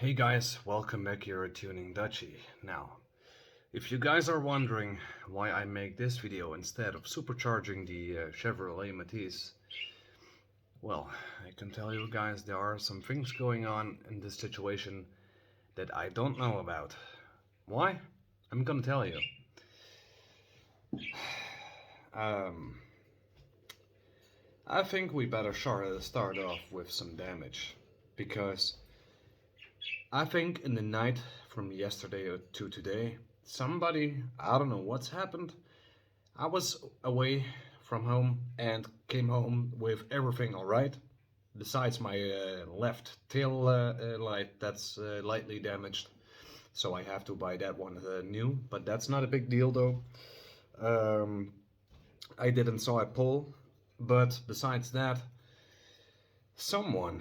Hey guys, welcome back here at Tuning Dutchy. Now, if you guys are wondering why I make this video instead of supercharging the Chevrolet Matisse, well, I can tell you guys there are some things going on in this situation that I don't know about. Why? I'm gonna tell you. Um, I think we better start off with some damage, because I think in the night from yesterday to today, somebody, I don't know what's happened. I was away from home and came home with everything alright, besides my left tail light that's lightly damaged. So I have to buy that one new, but that's not a big deal though. Um, I didn't saw a pole, but besides that, someone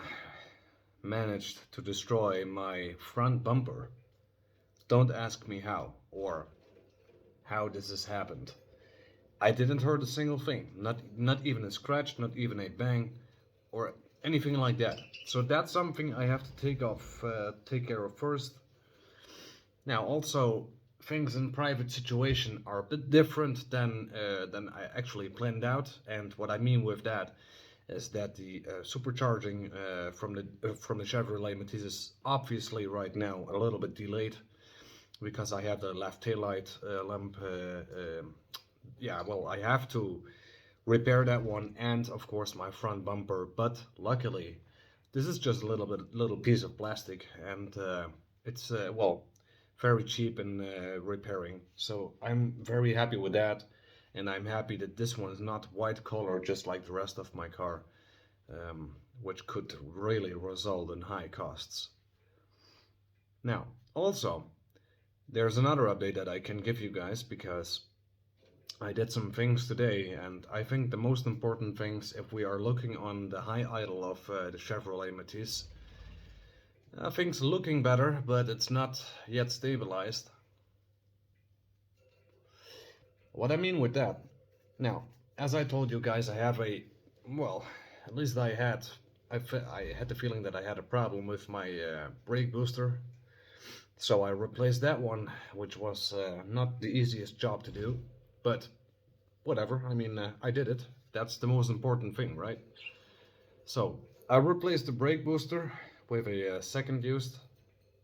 managed to destroy my front bumper. Don't ask me how or how this has happened. I didn't hurt a single thing, not even a scratch, not even a bang, or anything like that. So that's something I have to take care of first. Now, also, things in private situation are a bit different than I actually planned out, and what I mean with that is that the supercharging from the Chevrolet Matisse is obviously right now a little bit delayed because I have the left taillight lamp. Yeah, well, I have to repair that one, and of course my front bumper. But luckily, this is just a little piece of plastic, and it's well, very cheap in repairing. So I'm very happy with that, and I'm happy that this one is not white color just like the rest of my car, which could really result in high costs. Now, also, there's another update that I can give you guys, because I did some things today, and I think the most important things, if we are looking on the high idle of the Chevrolet Matisse, things looking better, but it's not yet stabilized. What I mean with that, now, as I told you guys, I have well, at least I had the feeling that I had a problem with my brake booster. So I replaced that one, which was not the easiest job to do, but whatever. I mean, I did it. That's the most important thing, right? So I replaced the brake booster with a second used,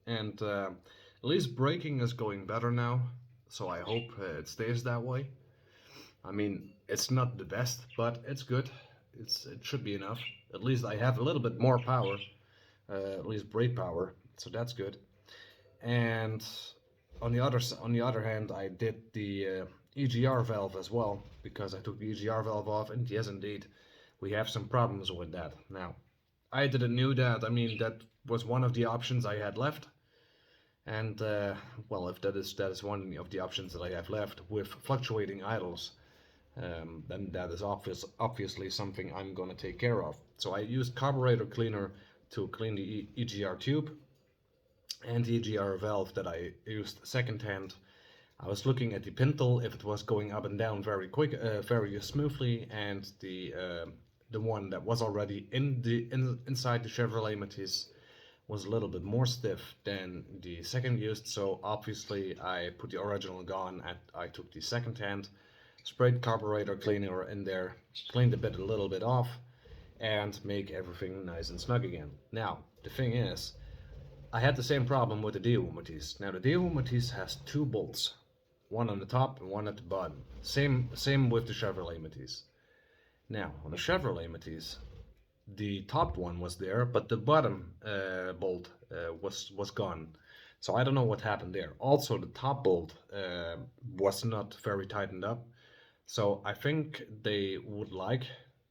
and at least braking is going better now. So I hope it stays that way. I mean, it's not the best, but it's good. It should be enough. At least I have a little bit more power, at least brake power. So that's good. And on the other hand, I did the EGR valve as well, because I took the EGR valve off, and yes, indeed, we have some problems with that. Now, I didn't knew that. I mean, that was one of the options I had left, and well, if that is one of the options that I have left with fluctuating idles, then that is obviously something I'm gonna take care of. So I used carburetor cleaner to clean the EGR tube and the EGR valve that I used second hand. I was looking at the pintle if it was going up and down very very smoothly, and the one that was already inside the Chevrolet Matisse was a little bit more stiff than the second used. So obviously I put the original gone, and I took the second hand, sprayed carburetor cleaner in there, cleaned a little bit off, and make everything nice and snug again. Now the thing is, I had the same problem with the Daewoo Matisse. Now the Daewoo Matisse has two bolts, one on the top and one at the bottom. Same with the Chevrolet Matisse. Now on the Chevrolet Matisse, the top one was there, but the bottom bolt was gone. So I don't know what happened there. Also, the top bolt was not very tightened up. So I think they would like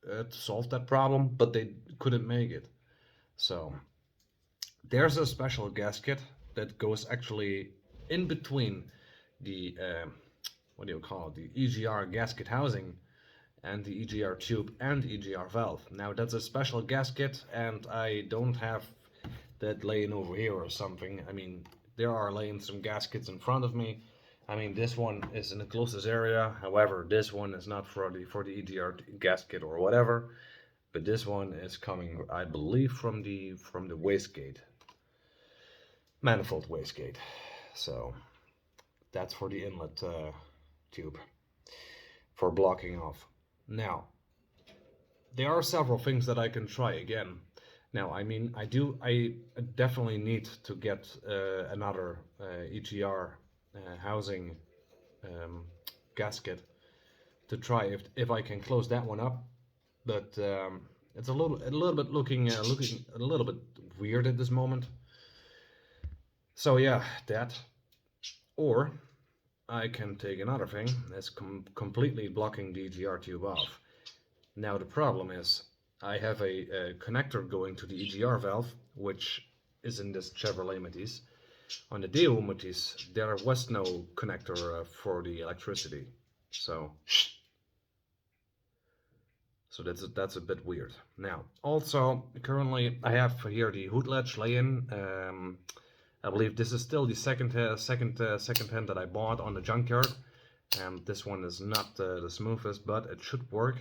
to solve that problem, but they couldn't make it. So there's a special gasket that goes actually in between the what do you call it, the EGR gasket housing and the EGR tube and EGR valve. Now that's a special gasket, and I don't have that laying over here or something. I mean, there are laying some gaskets in front of me. I mean, this one is in the closest area. However, this one is not for the EGR gasket or whatever, but this one is coming, I believe, from the wastegate. manifold wastegate. So that's for the inlet tube for blocking off. Now, there are several things that I can try again. Now, I mean, I definitely need to get another EGR housing um, gasket to try if I can close that one up. But it's a little bit looking a little bit weird at this moment. So yeah, that. Or I can take another thing that's completely blocking the EGR tube off. Now the problem is I have a connector going to the EGR valve, which is in this Chevrolet Matisse. On the Daewoo Matisse, there was no connector for the electricity, so that's a bit weird. Now, also currently I have here the hood latch lay-in. I believe this is still the second hand that I bought on the junkyard, and this one is not the smoothest, but it should work.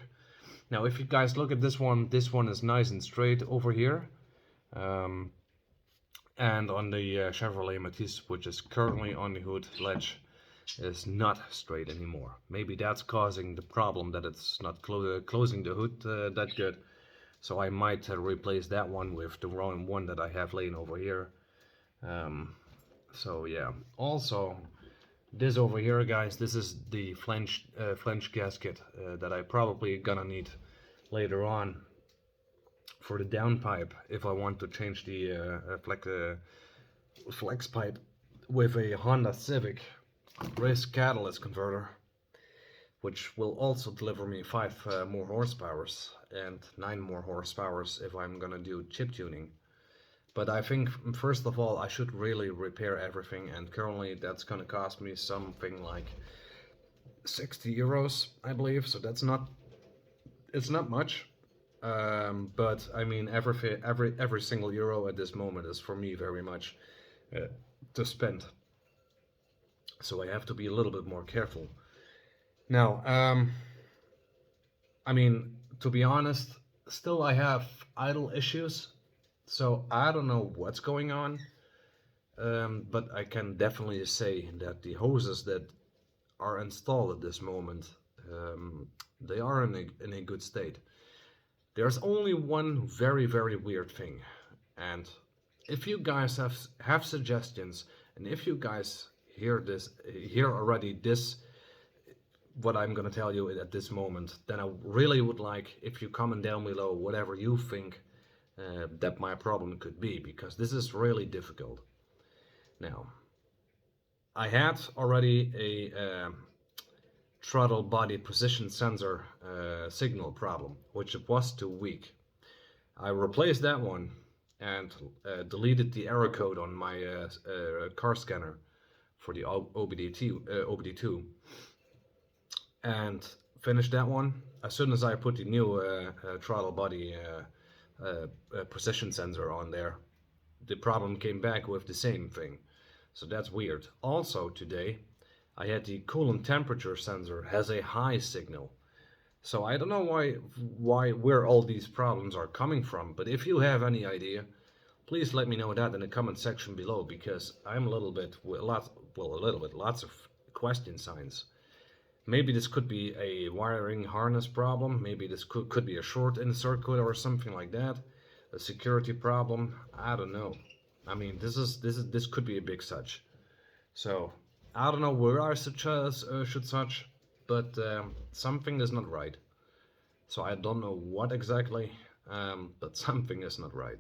Now, if you guys look at this one is nice and straight over here. And on the Chevrolet Matisse, which is currently on the hood ledge, is not straight anymore. Maybe that's causing the problem that it's not closing the hood that good. So I might replace that one with the wrong one that I have laying over here. So yeah. Also, this over here, guys, this is the flange gasket that I probably gonna need later on for the downpipe if I want to change the flex pipe with a Honda Civic race catalyst converter, which will also deliver me 5 more horsepowers and 9 more horsepowers if I'm gonna do chip tuning. But I think first of all I should really repair everything, and currently that's gonna cost me something like 60 euros, I believe. So it's not much. But I mean, every single euro at this moment is for me very much to spend. So I have to be a little bit more careful. Now, I mean, to be honest, still I have idle issues, so I don't know what's going on. But I can definitely say that the hoses that are installed at this moment, they are in a good state. There's only one very weird thing, and if you guys have suggestions, and if you guys hear already this what I'm gonna tell you at this moment, then I really would like if you comment down below whatever you think that my problem could be, because this is really difficult. Now, I had already a throttle body position sensor signal problem, which was too weak. I replaced that one and deleted the error code on my car scanner for the OBD2 and finished that one. As soon as I put the new throttle body position sensor on there, the problem came back with the same thing. So that's weird. Also today I had the coolant temperature sensor has a high signal. So I don't know where all these problems are coming from, but if you have any idea, please let me know that in the comment section below, because I'm lots of question signs. Maybe this could be a wiring harness problem, maybe this could be a short in the circuit or something like that, a security problem, I don't know. I mean, this could be a big such. So I don't know where I should search, but something is not right. So I don't know what exactly, but something is not right.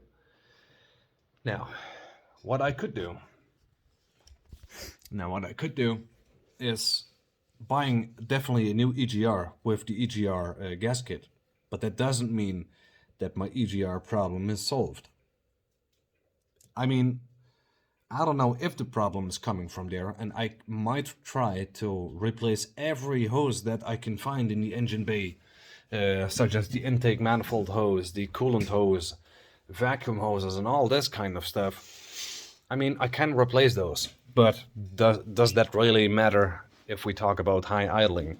Now, what I could do is buying definitely a new EGR with the EGR gasket, but that doesn't mean that my EGR problem is solved. I mean, I don't know if the problem is coming from there, and I might try to replace every hose that I can find in the engine bay, such as the intake manifold hose, the coolant hose, vacuum hoses, and all this kind of stuff. I mean, I can replace those, but does that really matter if we talk about high idling?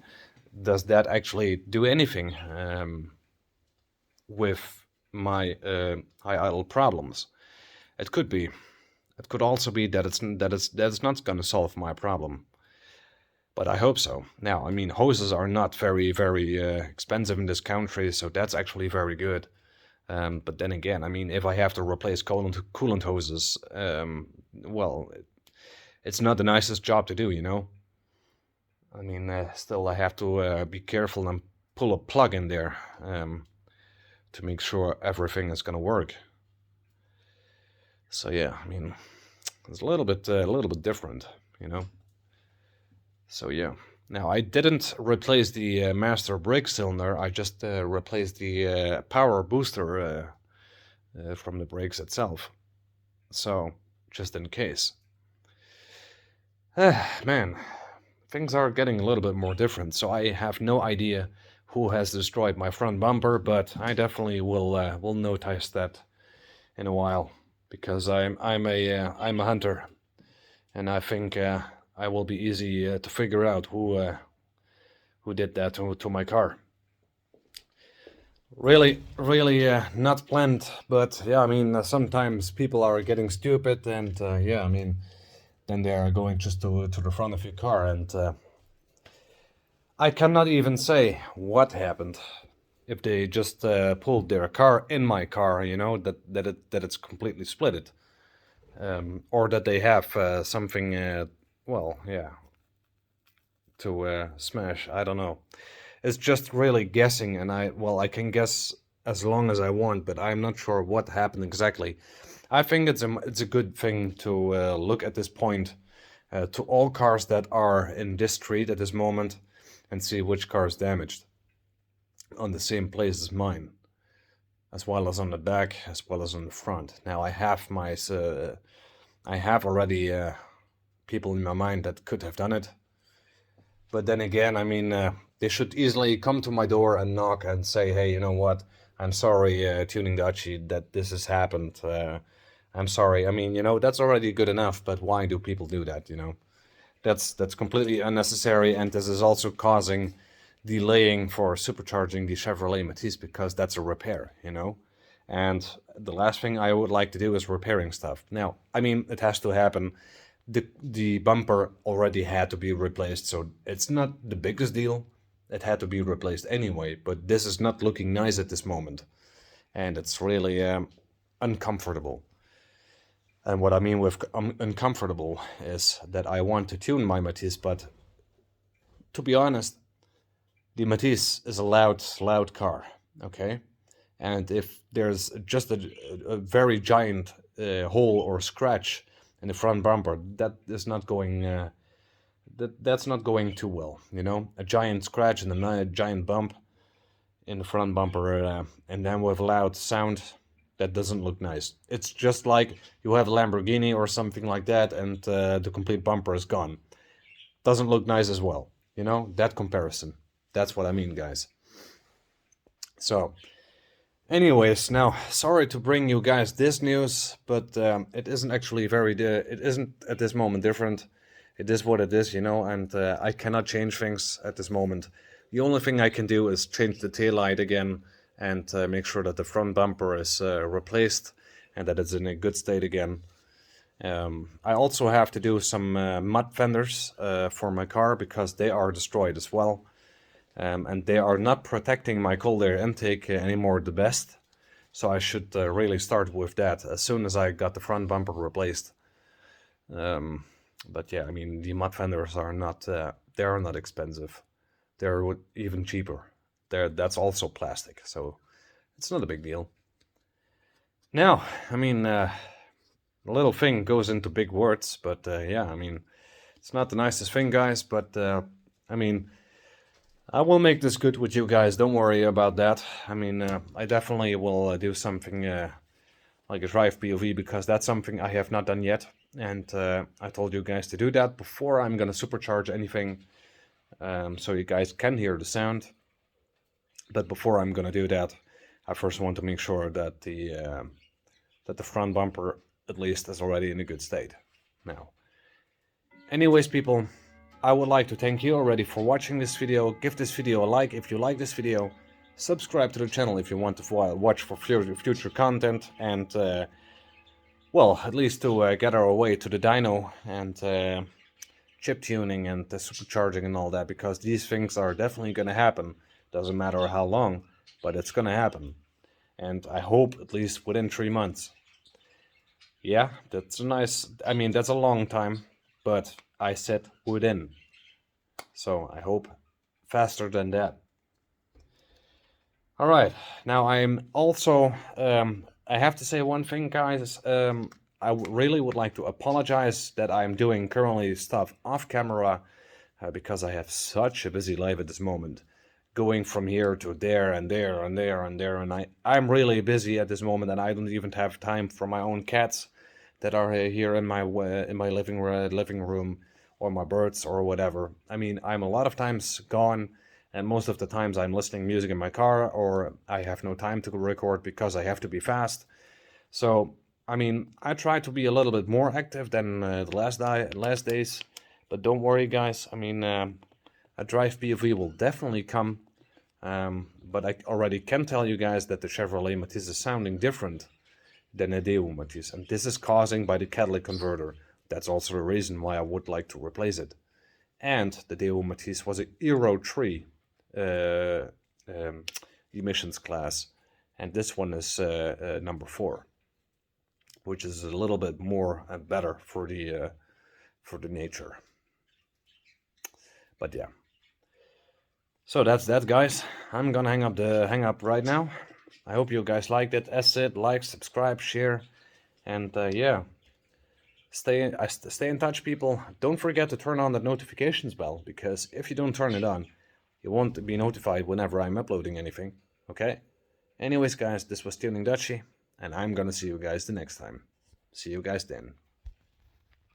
Does that actually do anything with my high idle problems? It could be. It could also be that it's not going to solve my problem, but I hope so. Now, I mean, hoses are not very expensive in this country, so that's actually very good. But then again, I mean, if I have to replace coolant hoses, well, it's not the nicest job to do, you know. I mean, still I have to be careful and pull a plug in there to make sure everything is gonna work. So yeah, I mean, it's a little bit different, you know. So yeah. Now I didn't replace the master brake cylinder. I just replaced the power booster from the brakes itself. So just in case. Man, things are getting a little bit more different. So I have no idea who has destroyed my front bumper, but I definitely will notice that in a while, because I'm a hunter, and I think I will be easy to figure out who did that to my car. Really not planned, but yeah, I mean, sometimes people are getting stupid, and yeah, I mean, then they are going just to the front of your car, and I cannot even say what happened. If they just pulled their car in my car, you know, that it's completely split it, or that they have something, well, yeah, to smash. I don't know. It's just really guessing, and I can guess as long as I want, but I'm not sure what happened exactly. I think it's a good thing to look at this point to all cars that are in this street at this moment, and see which car is damaged on the same place as mine, as well as on the back, as well as on the front. Now I have already people in my mind that could have done it, but then again, I mean, they should easily come to my door and knock and say, hey, you know what? I'm sorry, Tuning Dutchy, that this has happened. I'm sorry. I mean, you know, that's already good enough, but why do people do that, you know? That's completely unnecessary, and this is also causing delaying for supercharging the Chevrolet Matisse, because that's a repair, you know? And the last thing I would like to do is repairing stuff. Now, I mean, it has to happen. The bumper already had to be replaced, so it's not the biggest deal. It had to be replaced anyway, but this is not looking nice at this moment, and it's really uncomfortable. And what I mean with uncomfortable is that I want to tune my Matisse, but to be honest, the Matisse is a loud car, okay? And if there's just a very giant hole or scratch in the front bumper, that is not going that's not going too well, you know? A giant scratch and a giant bump in the front bumper, and then with loud sound, that doesn't look nice. It's just like you have a Lamborghini or something like that, and the complete bumper is gone. Doesn't look nice as well, you know? That comparison. That's what I mean, guys. So, anyways, now, sorry to bring you guys this news, but it isn't actually it isn't at this moment different. It is what it is, you know, and I cannot change things at this moment. The only thing I can do is change the taillight again, and make sure that the front bumper is replaced and that it's in a good state again. I also have to do some mud fenders for my car, because they are destroyed as well. And they are not protecting my cold air intake anymore the best. So I should really start with that as soon as I got the front bumper replaced. But yeah, I mean, the mud fenders are not, they are not expensive. They're even cheaper. That's also plastic, so it's not a big deal. Now, I mean, the little thing goes into big words, but yeah, I mean, it's not the nicest thing, guys, but I mean, I will make this good with you guys, don't worry about that. I mean, I definitely will do something like a drive POV, because that's something I have not done yet, and I told you guys to do that before I'm gonna supercharge anything, so you guys can hear the sound. But before I'm gonna do that, I first want to make sure that the front bumper at least is already in a good state. Now, anyways, people, I would like to thank you already for watching this video. Give this video a like if you like this video. Subscribe to the channel if you want to watch for future content, and well, at least to get our way to the dyno and chip tuning and the supercharging and all that, because these things are definitely going to happen. Doesn't matter how long, but it's going to happen. And I hope at least within 3 months. Yeah, that's a nice, I mean, that's a long time, but I said within. So I hope faster than that. All right, now I'm also, I have to say one thing, guys. Really would like to apologize that I'm doing currently stuff off camera because I have such a busy life at this moment, going from here to there and there and there and there, and I'm really busy at this moment, and I don't even have time for my own cats that are here in my living room, or my birds or whatever. I mean, I'm a lot of times gone, and most of the times I'm listening music in my car, or I have no time to record because I have to be fast. So I mean, I try to be a little bit more active than the last days, but don't worry, guys. I mean, a drive POV will definitely come. But I already can tell you guys that the Chevrolet Matiz is sounding different than a Daewoo Matiz, and this is causing by the catalytic converter. That's also the reason why I would like to replace it. And the Daewoo Matiz was a Euro 3 emissions class, and this one is number 4, which is a little bit more better for the nature. But yeah, so that's that, guys. I'm gonna hang up right now. I hope you guys liked it. As said, like, subscribe, share, and yeah, stay in touch, people. Don't forget to turn on the notifications bell, because if you don't turn it on, you won't be notified whenever I'm uploading anything. Okay? Anyways, guys, this was Tuning Dutchy, and I'm gonna see you guys the next time. See you guys then.